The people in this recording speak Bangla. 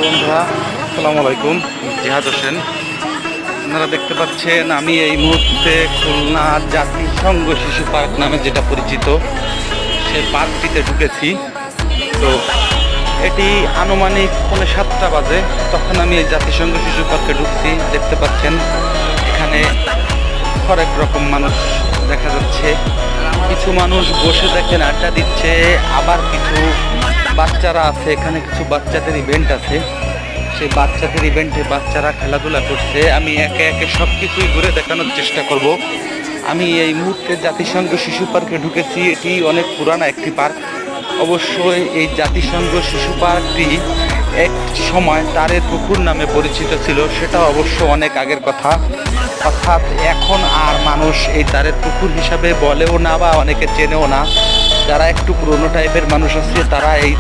বন্ধুরা, আসসালামু আলাইকুম। জিহাদ হোসেন। আপনারা দেখতে পাচ্ছেন আমি এই মুহূর্তে খুলনা জাতিসংঘ শিশু পার্ক নামে যেটা পরিচিত সে পার্কটিতে ঢুকেছি। তো এটি আনুমানিক 7:30 বাজে, তখন আমি এই জাতিসংঘ শিশু পার্কে ঢুকছি। দেখতে পাচ্ছেন এখানে হরেক রকম মানুষ দেখা যাচ্ছে। কিছু মানুষ বসে দেখেন আড্ডা দিচ্ছে, আবার কিছু বাচ্চারা আছে। এখানে কিছু বাচ্চাদের ইভেন্ট আছে, সেই বাচ্চাদের ইভেন্টে বাচ্চারা খেলাধুলা করছে। আমি একে একে সব কিছুই ঘুরে দেখানোর চেষ্টা করব। আমি এই মুহূর্তে জাতিসংঘ শিশু পার্কে ঢুকেছি। এটি অনেক পুরানো একটি পার্ক। অবশ্যই এই জাতিসংঘ শিশু পার্কটি এক সময় তারের পুকুর নামে পরিচিত ছিল, সেটা অবশ্য অনেক আগের কথা। অর্থাৎ এখন আর মানুষ এই তারের পুকুর হিসাবে বলেও না বা অনেকে চেনেও না। যারা একটু পুরনো টাইপের মানুষ আছে তারা এই